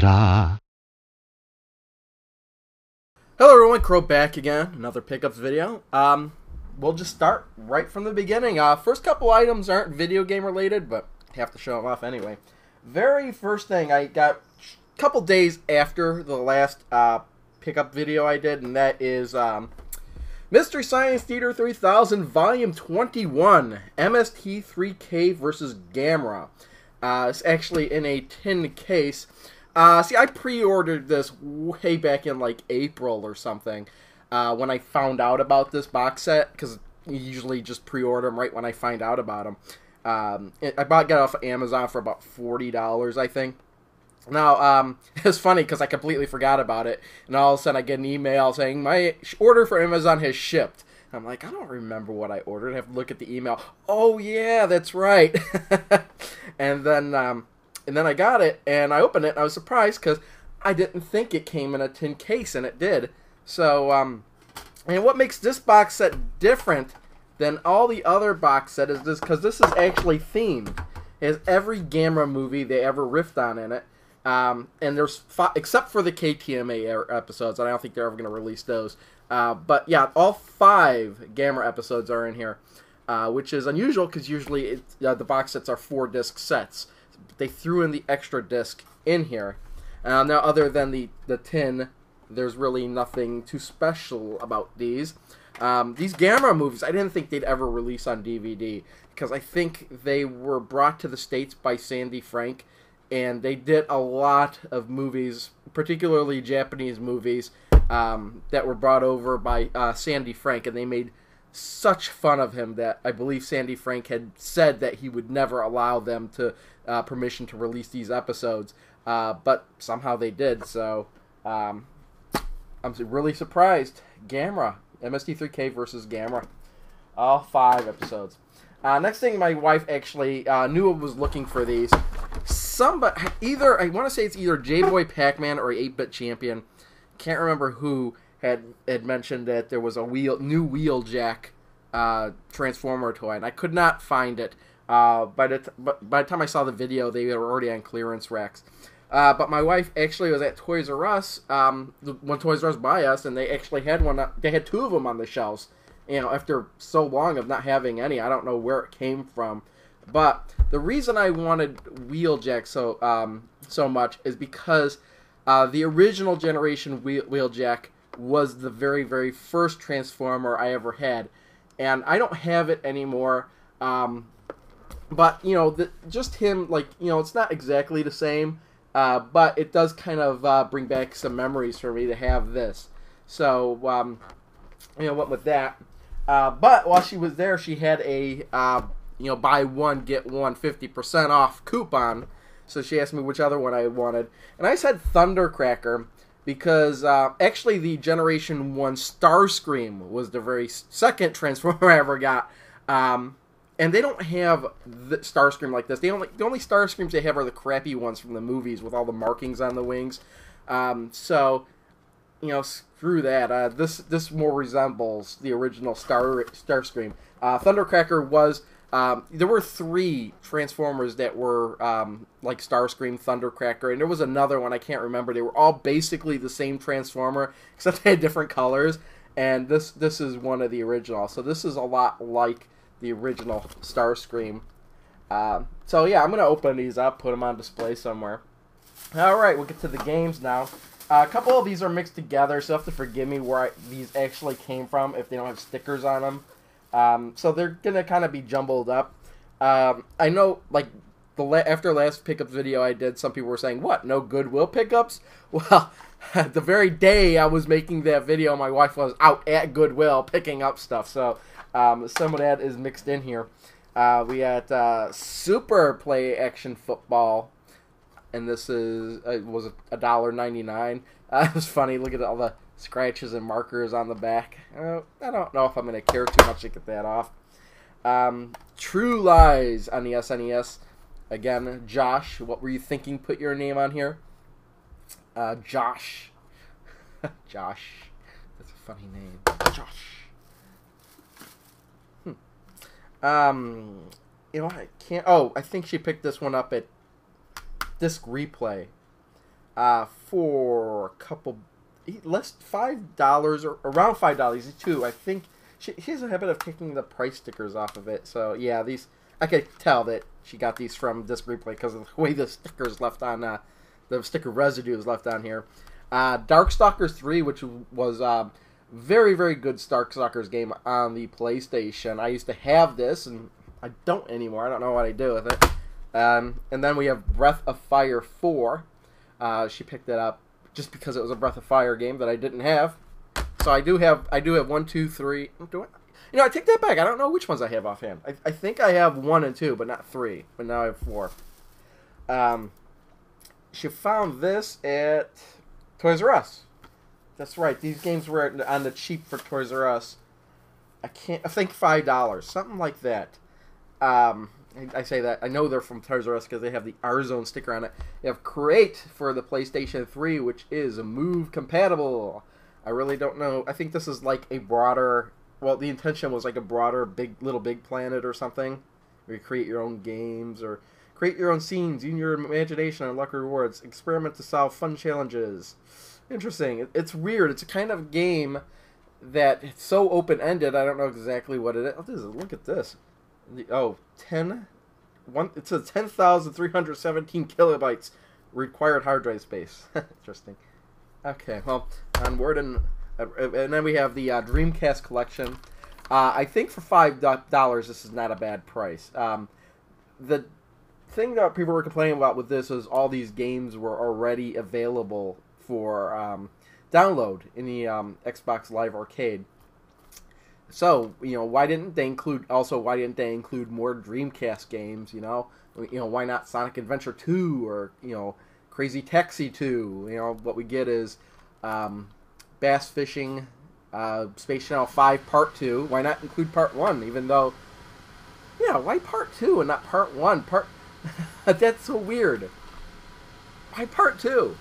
Ta-da! Hello everyone, Crow back again, another pickups video. We'll just start right from the beginning. First couple items aren't video game related, but I have to show them off anyway. Very first thing I got a couple days after the last pickup video I did, and that is Mystery Science Theater 3000 Volume 21, MST3K versus Gamera. It's actually in a tin case. See, I pre-ordered this way back in like April or something when I found out about this box set, because you usually just pre-order them right when I find out about them. I got it off of Amazon for about $40, I think. Now, it's funny because I completely forgot about it, and all of a sudden I get an email saying my order for Amazon has shipped. I'm like, I don't remember what I ordered. I have to look at the email. Oh yeah, that's right. And then I got it, and I opened it, and I was surprised because I didn't think it came in a tin case, and it did. So, and what makes this box set different than all the other box set is this, because this is actually themed. It has every Gamera movie they ever riffed on in it. And there's except for the KTMA episodes, and I don't think they're ever going to release those. But yeah, all 5 Gamera episodes are in here, which is unusual because usually the box sets are 4-disc sets. They threw in the extra disc in here. Now, other than the tin, there's really nothing too special about these. These Gamera movies, I didn't think they'd ever release on DVD, because I think they were brought to the States by Sandy Frank, and they did a lot of movies, particularly Japanese movies, that were brought over by Sandy Frank, and they made such fun of him that I believe Sandy Frank had said that he would never allow them to permission to release these episodes, but somehow they did. So I'm really surprised. Gamera, MST3K versus Gamera, all 5 episodes. Next thing, my wife actually knew I was looking for these. Either I want to say it's either J-Boy Pac-Man or 8-Bit Champion. Can't remember who had mentioned that there was a new Wheeljack Transformer toy, and I could not find it. By the time I saw the video, they were already on clearance racks. But my wife actually was at Toys R Us, when Toys R Us by us, and they actually had one. They had 2 of them on the shelves. You know, after so long of not having any, I don't know where it came from. But the reason I wanted Wheeljack so much is because the original generation Wheeljack was the very, very first Transformer I ever had, and I don't have it anymore. But you know, just him, like, you know, it's not exactly the same, but it does kind of bring back some memories for me to have this. So you know, went with that. But while she was there, she had a you know, buy one get one 50% off coupon. So she asked me which other one I wanted, and I said Thundercracker because actually the Generation 1 Starscream was the very second Transformer I ever got. And they don't have the Starscream like this. The only Starscreams they have are the crappy ones from the movies with all the markings on the wings. So, you know, screw that. This more resembles the original Starscream. Thundercracker was... there were 3 Transformers that were like Starscream, Thundercracker, and there was another one, I can't remember. They were all basically the same Transformer, except they had different colors, and this is one of the original. So this is a lot like the original Starscream. So yeah, I'm going to open these up, put them on display somewhere. Alright, we'll get to the games now. A couple of these are mixed together, so you have to forgive me where these actually came from if they don't have stickers on them. So they're going to kind of be jumbled up. I know, like, after last pickups video I did, some people were saying, what, no Goodwill pickups? Well, the very day I was making that video, my wife was out at Goodwill picking up stuff. So some of that is mixed in here. We got Super Play Action Football, and this was $1.99. It was funny, look at all the scratches and markers on the back. I don't know if I'm going to care too much to get that off. True Lies on the SNES. Again, Josh, what were you thinking? Put your name on here. Josh. Josh. That's a funny name. Josh. You know, I can't... Oh, I think she picked this one up at Disc Replay. for a couple, less $5 or around $5 too. I think she has a habit of taking the price stickers off of it. So yeah, these I could tell that she got these from Disc Replay because of the way the stickers left on the sticker residue is left on here. Darkstalkers 3, which was very, very good Darkstalkers game on the PlayStation. I used to have this, and I don't anymore. I don't know what I do with it. And then we have Breath of Fire 4. She picked it up just because it was a Breath of Fire game that I didn't have. So I do have 1, 2, 3. You know, I take that back. I don't know which ones I have offhand. I think I have 1 and 2, but not 3. But now I have 4. She found this at Toys R Us. That's right. These games were on the cheap for Toys R Us. I think $5, something like that. I say that. I know they're from Toys R Us because they have the R-Zone sticker on it. They have Create for the PlayStation 3, which is Move compatible. I really don't know. I think this is like a broader... Well, the intention was like a broader Little Big Planet or something. Where you create your own games or create your own scenes, use your imagination, unlock rewards, experiment to solve fun challenges. Interesting. It's weird. It's a kind of game that it's so open-ended, I don't know exactly what it is. Look at this. It says 10,317 kilobytes required hard drive space. Interesting. Okay, well, onward, and then we have the Dreamcast collection. I think for $5, this is not a bad price. The thing that people were complaining about with this is all these games were already available for download in the Xbox Live Arcade. So, you know, why didn't they include more Dreamcast games, you know? Why not Sonic Adventure 2 or, Crazy Taxi 2? You know, what we get is Bass Fishing, Space Channel 5 Part 2. Why not include Part 1, even though... Yeah, why Part 2 and not Part 1? That's so weird. Why Part 2?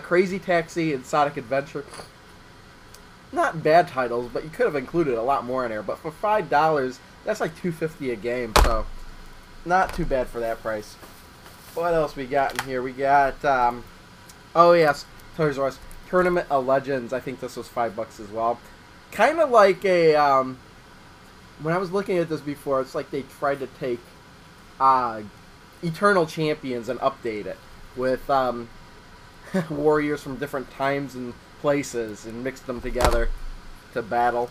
Crazy Taxi and Sonic Adventure. Not bad titles, but you could have included a lot more in there. But for $5, that's like $2.50 a game, so not too bad for that price. What else we got in here? We got, oh yes, Toys R Us Tournament of Legends. I think this was $5 as well. Kind of like a, when I was looking at this before, it's like they tried to take Eternal Champions and update it with warriors from different times and places and mix them together to battle.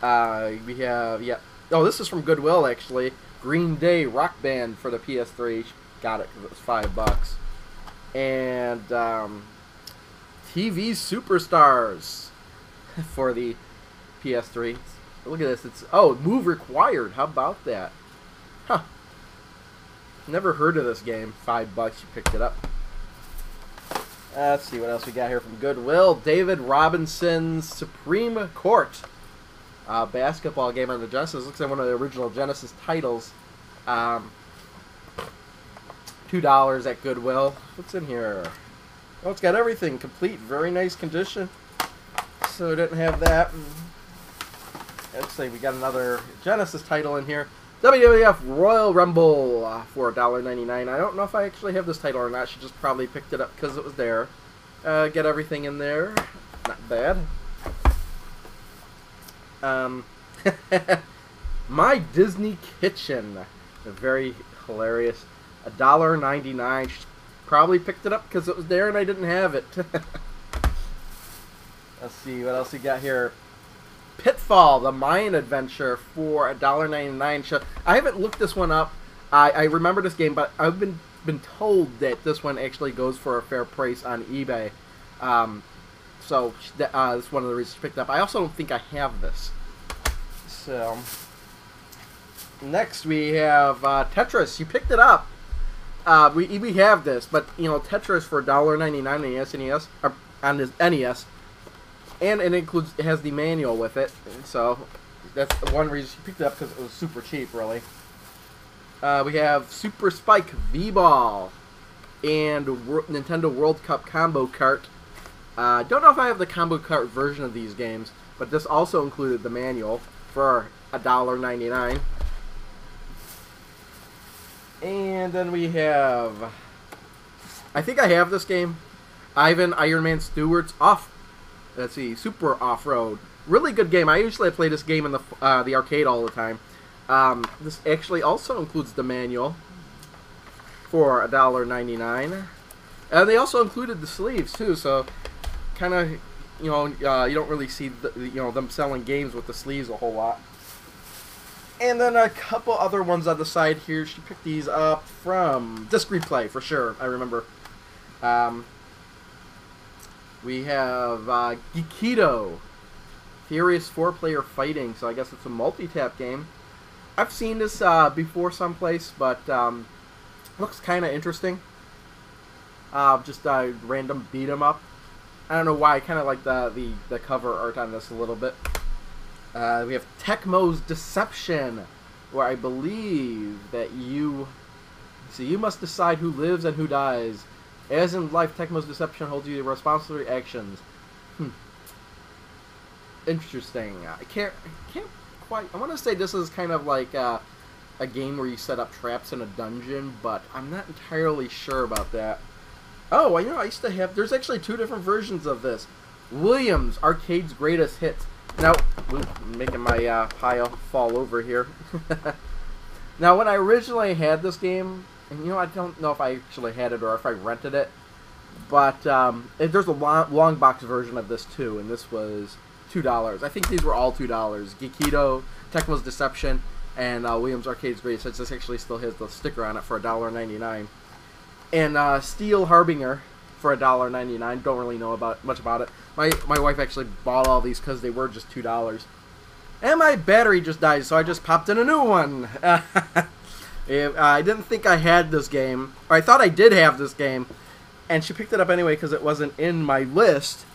We have, oh, this is from Goodwill, actually. Green Day Rock Band for the PS3. Got it because it was $5. And TV Superstars for the PS3. Look at this. It's move required. How about that? Huh. Never heard of this game. $5. You picked it up. Let's see what else we got here from Goodwill. David Robinson's Supreme Court. Basketball game on the Genesis. Looks like one of the original Genesis titles. $2 at Goodwill. What's in here? Oh, it's got everything complete. Very nice condition. So it didn't have that. Looks like we got another Genesis title in here. WWF Royal Rumble for $1.99. I don't know if I actually have this title or not. She just probably picked it up because it was there. Get everything in there. Not bad. My Disney Kitchen. Very hilarious. $1.99. She probably picked it up because it was there and I didn't have it. Let's see what else we got here. Pitfall, the Mayan Adventure for $1.99. I haven't looked this one up. I remember this game, but I've been told that this one actually goes for a fair price on eBay. So that's one of the reasons I picked up. I also don't think I have this. So next we have Tetris. You picked it up. We have this, but Tetris for $1.99 on the SNES or on the NES. And it has the manual with it, so that's one reason you picked it up, because it was super cheap, really. We have Super Spike V-Ball and Nintendo World Cup Combo Cart. Don't know if I have the Combo Cart version of these games, but this also included the manual for $1.99. And then we have I think I have this game. Ivan Iron Man Stewart's off. Let's see, Super Off-Road. Really good game. I usually play this game in the arcade all the time. This actually also includes the manual for $1.99, and they also included the sleeves too. So, kind of, you don't really see them selling games with the sleeves a whole lot. And then a couple other ones on the side here. She picked these up from Disc Replay for sure. I remember. We have Gekido, Furious 4-player fighting. So I guess it's a multi-tap game. I've seen this before someplace, but looks kind of interesting. Just a random beat 'em up. I don't know why. I kind of like the cover art on this a little bit. We have Tecmo's Deception, where I believe that you must decide who lives and who dies. As in life, Tecmo's Deception holds you responsible for your actions. Interesting. I can't quite. I want to say this is kind of like a game where you set up traps in a dungeon, but I'm not entirely sure about that. Oh, I used to have. There's actually 2 different versions of this. Williams Arcade's Greatest Hits. Now, I'm making my pile fall over here. Now, when I originally had this game, and I don't know if I actually had it or if I rented it, but there's a long box version of this too, and this was $2. I think these were all $2. Gekido, Tecmo's Deception, and Williams Arcade's Greatest Hits. This actually still has the sticker on it for $1.99. And Steel Harbinger for $1.99. Don't really know much about it. My wife actually bought all these because they were just $2. And my battery just died, so I just popped in a new one. I didn't think I had this game, or I thought I did have this game, and she picked it up anyway because it wasn't in my list.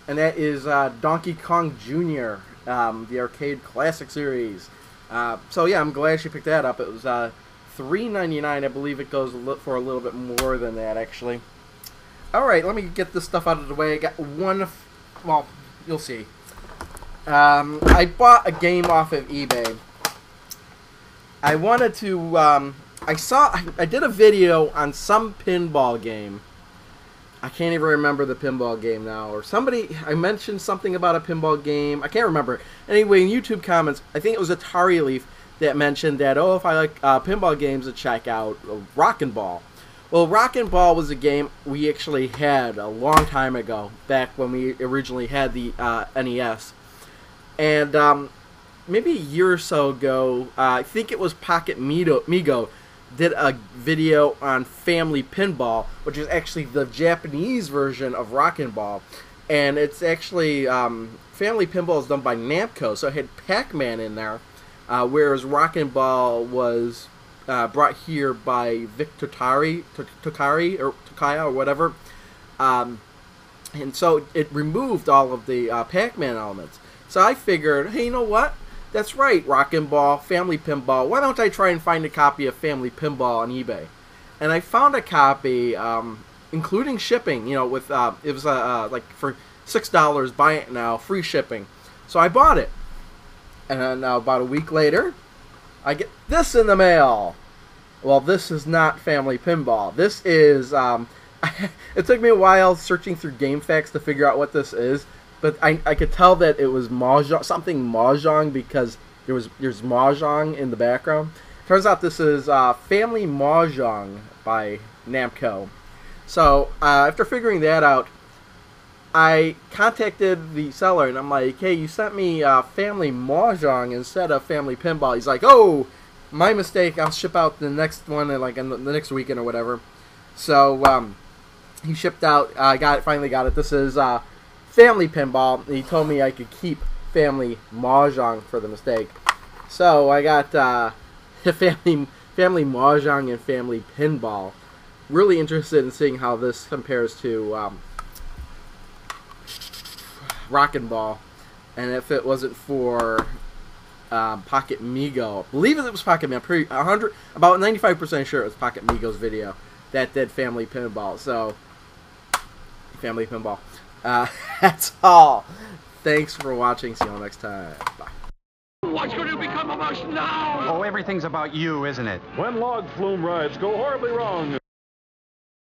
And that is Donkey Kong Jr., the arcade classic series. So yeah, I'm glad she picked that up. It was $3.99. I believe it goes for a little bit more than that, actually. Alright, let me get this stuff out of the way. I got one, well, you'll see. I bought a game off of eBay. I wanted to, I did a video on some pinball game. I can't even remember the pinball game now. Or I mentioned something about a pinball game. I can't remember. Anyway, in YouTube comments, I think it was Atari Leaf that mentioned that, if I like pinball games, to check out Rockin' Ball. Well, Rockin' Ball was a game we actually had a long time ago, back when we originally had the NES. And maybe a year or so ago, I think it was Pocket Migo, did a video on Family Pinball, which is actually the Japanese version of Rockin' Ball. And it's actually, Family Pinball is done by Namco, so it had Pac-Man in there, whereas Rockin' Ball was brought here by Vic Tokari, or Tokaya, or whatever. And so it removed all of the Pac-Man elements. So I figured, hey, you know what? That's right, Rockin' Ball, Family Pinball. Why don't I try and find a copy of Family Pinball on eBay? And I found a copy, including shipping. With it was like for $6. Buy it now, free shipping. So I bought it, and then about a week later, I get this in the mail. Well, this is not Family Pinball. This is. It took me a while searching through GameFAQs to figure out what this is. But I could tell that it was something Mahjong, because there's Mahjong in the background. Turns out this is Family Mahjong by Namco. So after figuring that out, I contacted the seller and I'm like, hey, you sent me Family Mahjong instead of Family Pinball. He's like, oh, my mistake. I'll ship out the next one in the next weekend or whatever. So he shipped out. I finally got it. This is Family Pinball. He told me I could keep Family Mahjong for the mistake. So I got Family Mahjong and Family Pinball. Really interested in seeing how this compares to Rockin' Ball. And if it wasn't for Pocket Migo, I believe it was Pocket Migo. About 95% sure it was Pocket Migo's video that did Family Pinball. So Family Pinball. That's all. Thanks for watching. See you all next time. Bye. What's going to become of us now? Oh, everything's about you, isn't it? When log flume rides go horribly wrong.